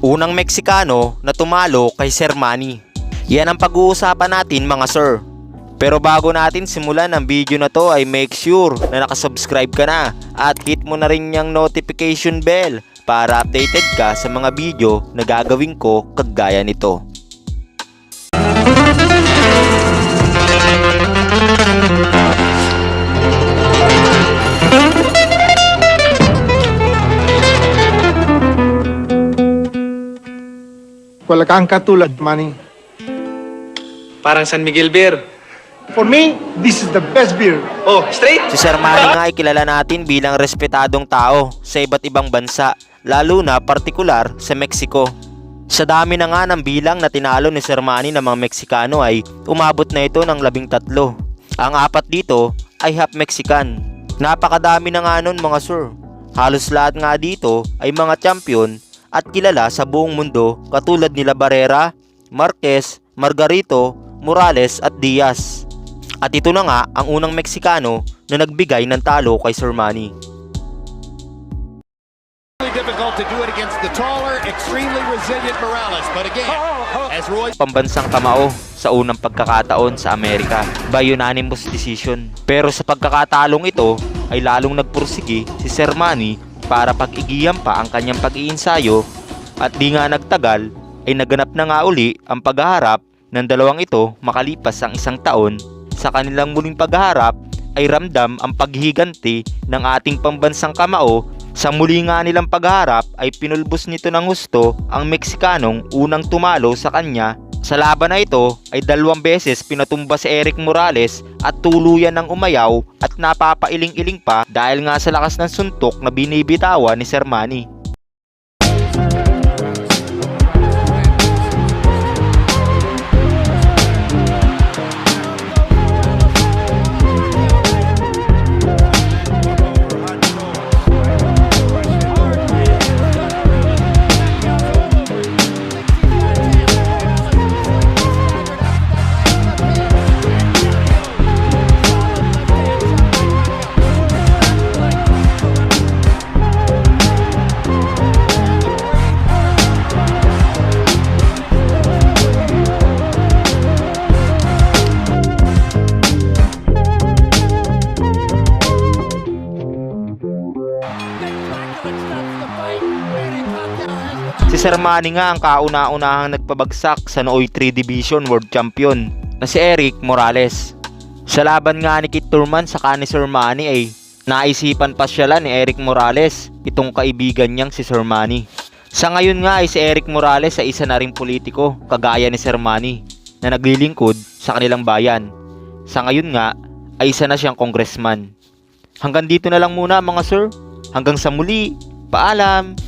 Unang Meksikano na tumalo kay Sir Manny. Yan ang pag-uusapan natin mga sir. Pero bago natin simulan ang video na to ay make sure na nakasubscribe ka na at hit mo na rin yung notification bell para updated ka sa mga video na gagawin ko kagaya nito. Wala kang katulad, Manny. Parang San Miguel beer. For me, this is the best beer. Oh, straight? Si Sir Manny nga ay kilala natin bilang respetadong tao sa iba't ibang bansa, lalo na partikular sa Mexico. Sa dami na nga ng bilang na tinalo ni Sir Manny ng mga Meksikano ay umabot na ito ng 13. Ang 4 dito ay half Mexican. Napakadami na nga nun mga sir. Halos lahat nga dito ay mga champion at kilala sa buong mundo katulad nila Barrera, Marquez, Margarito, Morales at Diaz. At ito na nga ang unang Meksikano na nagbigay ng talo kay Sir Manny. Difficult to do it against the taller, extremely resilient Morales. But again, as Roy Pambansang kamao sa unang pagkakataon sa Amerika by unanimous decision. Pero sa pagkakatalong ito ay lalong nagpursigi si Sir Manny para pag-igiyan pa ang kanyang pag-iinsayo at di nga nagtagal ay naganap na nga uli ang paghaharap ng dalawang ito makalipas ang 1 taon. Sa kanilang muling paghaharap ay ramdam ang paghihiganti ng ating pambansang kamao. Sa muli nga nilang paghaharap ay pinulbos nito ng husto ang Meksikanong unang tumalo sa kanya. Sa laban na ito ay 2 beses pinatumba si Erik Morales at tuluyan ng umayaw at napapailing-iling pa dahil nga sa lakas ng suntok na binibitawan ni Sir Manny. Si Sir Manny nga ang kauna-unahang nagpabagsak sa nooy 3 Division World Champion na si Erik Morales. Sa laban nga ni Kit Thurman sa ni Sir Manny ay naisipan pasyalan ni Erik Morales itong kaibigan niyang si Sir Manny. Sa ngayon nga ay si Erik Morales ay isa na ring politiko kagaya ni Sir Manny na naglilingkod sa kanilang bayan. Sa ngayon nga ay isa na siyang congressman. Hanggang dito na lang muna mga sir. Hanggang sa muli. Paalam!